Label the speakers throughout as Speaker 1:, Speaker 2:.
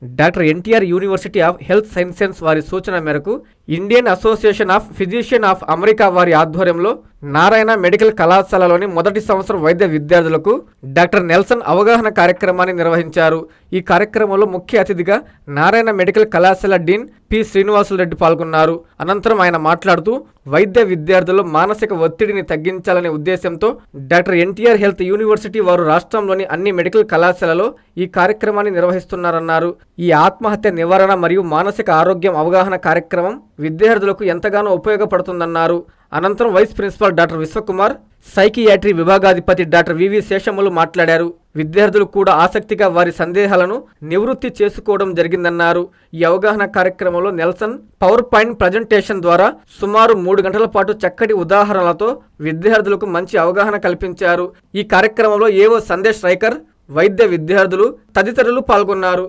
Speaker 1: Doctor NTR university of health sciences వారి సూచన మేరకు Indian association of physician of America వారి ఆధ్వర్యంలో నారాయణ మెడికల్ కళాశాలలోని మొదటి సంవత్సరం వైద్య విద్యార్థులకు డాక్టర్ నెల్సన్ అవగాహన కార్యక్రమాన్ని నిర్వహించారు. ఈ కార్యక్రమంలో ముఖ్య అతిథిగా నారాయణ మెడికల్ కళాశాల డీన్ పి శ్రీనివాసులరెడ్డి పాల్గొన్నారు. అనంతరం ఆయన మాట్లాడుతూ వైద్య విద్యార్థుల్లో మానసిక ఒత్తిడిని తగ్గించాలనే ఉద్దేశంతో డాక్టర్ ఎన్టీఆర్ హెల్త్ యూనివర్సిటీ వారు రాష్ట్రంలోని అన్ని మెడికల్ కళాశాలలో ఈ కార్యక్రమాన్ని నిర్వహిస్తున్నారన్నారు. ఈ ఆత్మహత్య నివారణ మరియు మానసిక ఆరోగ్యం అవగాహన కార్యక్రమం విద్యార్థులకు ఎంతగానో ఉపయోగపడుతుందన్నారు. అనంతరం vice principal doctor Vishwakumar, psychiatry విభాగాధిపతి డాక్టర్ వివి శేషములు మాట్లాడారు. విద్యార్థులు కూడా ఆసక్తిగా వారి సందేహాలను నివృత్తి చేసుకోవడం జరిగిందన్నారు. ఈ అవగాహన కార్యక్రమంలో నెల్సన్ పవర్ పాయింట్ ప్రజెంటేషన్ ద్వారా సుమారు 3 గంటల పాటు చక్కటి ఉదాహరణలతో విద్యార్థులకు మంచి అవగాహన కల్పించారు. ఈ కార్యక్రమంలో ఏవో సందేశ్ రైకర్, వైద్య విద్యార్థులు తదితరులు పాల్గొన్నారు.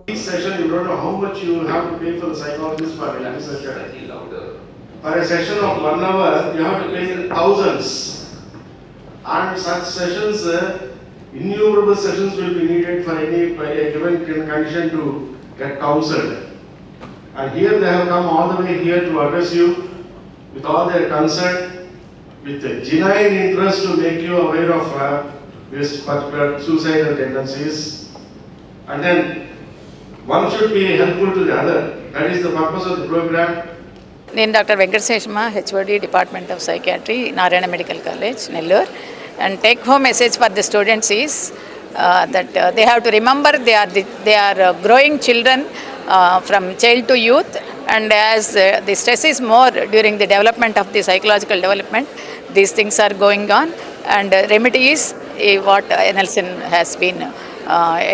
Speaker 2: For a session of 1 hour, you have to pay thousands. And such sessions, innumerable sessions will be needed for any a given condition to get counseled. And here they have come all the way here to address you with all their concern, with a genuine interest to make you aware of this particular suicidal tendencies. And then one should be helpful to the other. That is the purpose of the program.
Speaker 3: నేను doctor Venkataseshamma, HOD department of psychiatry, Narayana medical college, Nellore. And take home message for the students is that they have to remember they are growing children from child to youth, and as the stress is more during the development of the psychological development, these things are going on, and remedy is what Nelson has been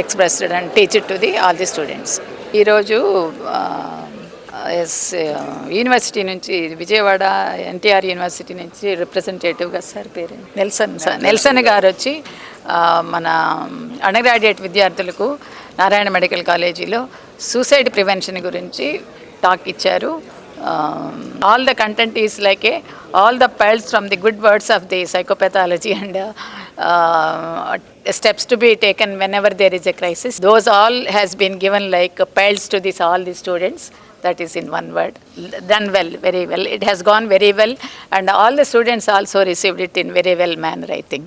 Speaker 3: expressed and teach it to all the students. ఈరోజు university నుంచి, Vijayawada NTR university నుంచి రిప్రజెంటేటివ్గా sir పేరు Nelson గారు వచ్చి మన under graduate విద్యార్థులకు Narayana medical కాలేజీలో suicide prevention గురించి టాక్ ఇచ్చారు. All the content is like all the pearls from the good words of the psychopathology and steps to be taken whenever there is a crisis. Those all has been given like pearls to all the students. That is in one word. Done well, very well. It has gone very well, and all the students also received it in very well manner, I think.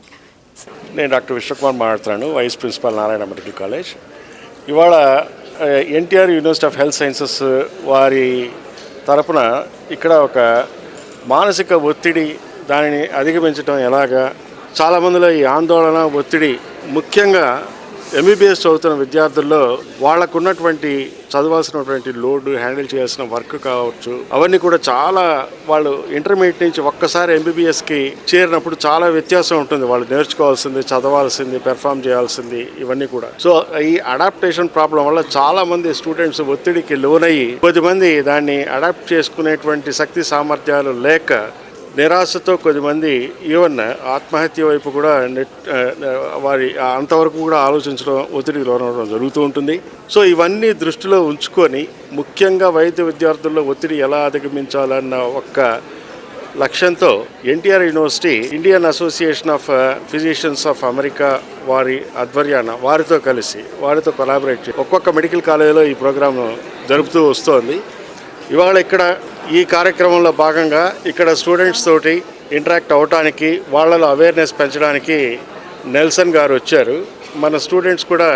Speaker 4: నేను doctor Vishwakumar మాట్లాడుతున్నాను, vice principal Narayana medical college. ఇవాళ NTR university of health sciences వారి తరపున ఇక్కడ ఒక మానసిక ఒత్తిడి, దానిని అధిగమించడం ఎలాగా, చాలామందిలో ఈ ఆందోళన, ఒత్తిడి, ముఖ్యంగా ఎంబీబీఎస్ చదువుతున్న విద్యార్థుల్లో వాళ్ళకున్నటువంటి చదవాల్సినటువంటి లోడ్, హ్యాండిల్ చేయాల్సిన వర్క్ కావచ్చు, అవన్నీ కూడా చాలా, వాళ్ళు ఇంటర్మీడియట్ నుంచి ఒక్కసారి ఎంబీబీఎస్కి చేరినప్పుడు చాలా వ్యత్యాసం ఉంటుంది. వాళ్ళు నేర్చుకోవాల్సింది, చదవాల్సింది, పెర్ఫామ్ చేయాల్సింది, ఇవన్నీ కూడా. సో ఈ అడాప్టేషన్ ప్రాబ్లం వల్ల చాలామంది స్టూడెంట్స్ ఒత్తిడికి లోనయ్యి, కొద్దిమంది దాన్ని అడాప్ట్ చేసుకునేటువంటి శక్తి సామర్థ్యాలు లేక నిరాశతో కొద్దిమంది ఈవెన్ ఆత్మహత్య వైపు కూడా వారి అంతవరకు కూడా ఆలోచించడం, ఒత్తిడికి లోనవడం జరుగుతూ ఉంటుంది. సో ఇవన్నీ దృష్టిలో ఉంచుకొని ముఖ్యంగా వైద్య విద్యార్థుల్లో ఒత్తిడి ఎలా అధిగమించాలన్న ఒక్క లక్ష్యంతో NTR university Indian association of physicians of America వారి ఆధ్వర్యాన వారితో కలిసి, వారితో కొలాబరేట్ చేసి ఒక్కొక్క మెడికల్ కాలేజీలో ఈ ప్రోగ్రామ్ జరుపుతూ వస్తోంది. ఇవాళ ఇక్కడ ఈ కార్యక్రమంలో భాగంగా ఇక్కడ స్టూడెంట్స్ తోటి ఇంటరాక్ట్ అవడానికి, వాళ్ళలో అవేర్నెస్ పెంచడానికి నెల్సన్ గారు వచ్చారు. మన స్టూడెంట్స్ కూడా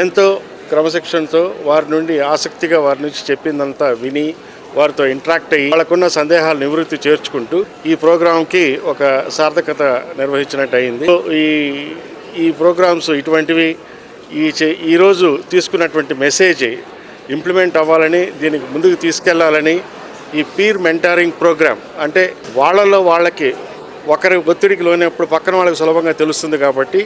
Speaker 4: ఎంతో క్రమశిక్షణతో వారి నుండి ఆసక్తిగా వారి నుంచి చెప్పిందంతా విని వారితో ఇంటరాక్ట్ అయ్యి వాళ్ళకున్న సందేహాలు నివృత్తి చేర్చుకుంటూ ఈ ప్రోగ్రాంకి ఒక సార్థకత నిర్వహించినట్టు అయింది. ఈ ప్రోగ్రామ్స్ ఇటువంటివి ఈరోజు తీసుకున్నటువంటి మెసేజ్ ఇంప్లిమెంట్ అవ్వాలని, దీనికి ముందుకు తీసుకెళ్లాలని ఈ పీర్ మెంటారింగ్ ప్రోగ్రామ్, అంటే వాళ్ళకి ఒకరి ఒత్తిడికి లోనప్పుడు పక్కన వాళ్ళకి సులభంగా తెలుస్తుంది కాబట్టి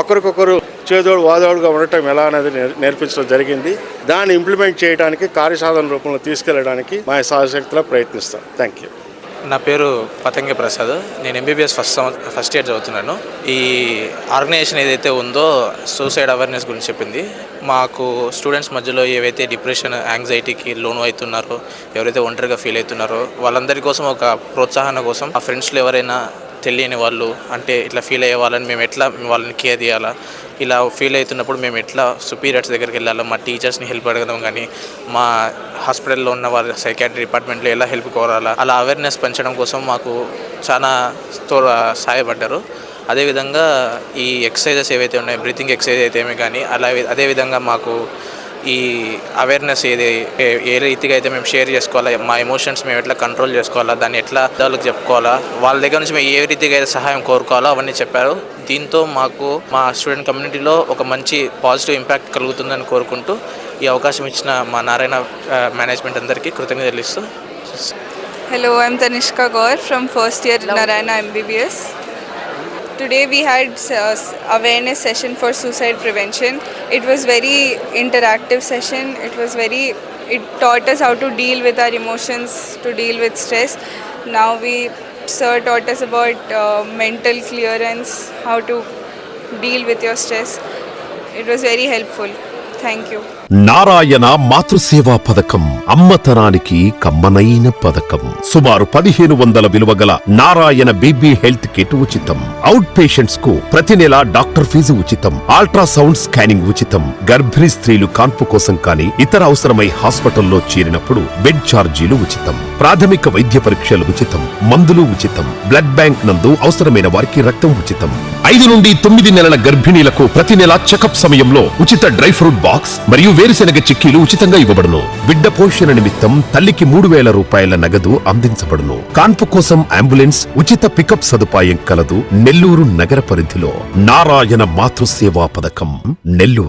Speaker 4: ఒకరికొకరు చేదోడు వాదోడుగా ఉండటం ఎలా అనేది నేర్పించడం జరిగింది. దాన్ని ఇంప్లిమెంట్ చేయడానికి, కార్యసాధన రూపంలో తీసుకెళ్ళడానికి మా శాయశక్తిలో ప్రయత్నిస్తాం. Thank you.
Speaker 5: నా పేరు పతంగి ప్రసాద్. నేను ఎంబీబీఎస్ ఫస్ట్ ఇయర్ చదువుతున్నాను. ఈ ఆర్గనైజేషన్ ఏదైతే ఉందో సూసైడ్ అవేర్నెస్ గురించి చెప్పింది. మాకు స్టూడెంట్స్ మధ్యలో ఏవైతే డిప్రెషన్, యాంగ్జైటీకి లోను అవుతున్నారో, ఎవరైతే ఒంటరిగా ఫీల్ అవుతున్నారో వాళ్ళందరి కోసం ఒక ప్రోత్సాహన కోసం ఆ ఫ్రెండ్స్లో ఎవరైనా తెలియని వాళ్ళు అంటే ఇట్లా ఫీల్ అయ్యే వాళ్ళని మేము ఎట్లా వాళ్ళని కేర్ చేయాలా, ఇలా ఫీల్ అవుతున్నప్పుడు మేము ఎట్లా సుపీరియర్స్ దగ్గరికి వెళ్ళాలో, మా టీచర్స్ని హెల్ప్ అడగడం కానీ, మా హాస్పిటల్లో ఉన్న వాళ్ళ సైకాట్రీ డిపార్ట్మెంట్లో ఎలా హెల్ప్ కోరాలా, అలా అవేర్నెస్ పెంచడం కోసం మాకు చాలా సహాయపడ్డారు. అదేవిధంగా ఈ ఎక్సర్సైజెస్ ఏవైతే ఉన్నాయో, బ్రీతింగ్ ఎక్సర్సైజ్ అయితే ఏమి కానీ అదేవిధంగా మాకు ఈ అవేర్నెస్ ఏ రీతిగా అయితే మేము షేర్ చేసుకోవాలా, మా ఎమోషన్స్ మేము ఎట్లా కంట్రోల్ చేసుకోవాలా, దాన్ని ఎట్లా వాళ్ళకి చెప్పుకోవాలా, వాళ్ళ దగ్గర నుంచి మేము ఏ రీతిగా అయితే సహాయం కోరుకోవాలో అవన్నీ చెప్పారు. దీంతో మాకు మా స్టూడెంట్ కమ్యూనిటీలో ఒక మంచి పాజిటివ్ ఇంపాక్ట్ కలుగుతుందని కోరుకుంటూ ఈ అవకాశం ఇచ్చిన మా నారాయణ మేనేజ్మెంట్ అందరికీ కృతజ్ఞతలు తెలుస్తూ.
Speaker 6: Hello, I'm Tanishka Gaur from first year Narayana MBBS. Today we had awareness session for suicide prevention. It was very interactive session. It taught us how to deal with our emotions, to deal with stress. Now sir taught us about mental clearance, how to deal with your stress. It was very helpful. Thank you.
Speaker 7: Narayana మాతృసేవా పథకం అమ్మతనానికి కమ్మనైన పథకం. సుమారు 1500 విలువ గల Narayana BB health kit ఉచితం. Out patients కు ప్రతి నెల డాక్టర్ ఫీజు ఉచితం. అల్ట్రాసౌండ్ స్కానింగ్ ఉచితం. గర్భిణీ స్త్రీలు కాన్పు కోసం కానీ ఇతర అవసరమై హాస్పిటల్లో చేరినప్పుడు బెడ్ ఛార్జీలు ఉచితం. ప్రాథమిక వైద్య పరీక్షలు ఉచితం. మందులు ఉచితం. బ్లడ్ బ్యాంక్ నందు అవసరమైన వారికి రక్తం ఉచితం. 5 నుండి 9 నెలల గర్భిణీలకు ప్రతి నెల చెకప్ సమయంలో ఉచిత డ్రై ఫ్రూట్ బాక్స్ మరియు వేరుశెనగ చిక్కీలు ఉచితంగా ఇవ్వబడును. బిడ్డ పోషణ నిమిత్తం తల్లికి 3000 రూపాయల నగదు అందించబడును. కాన్పు కోసం అంబులెన్స్ ఉచిత పికప్ సదుపాయం కలదు. నెల్లూరు నగర పరిధిలో నారాయణ మాతృసేవా పథకం, నెల్లూరు.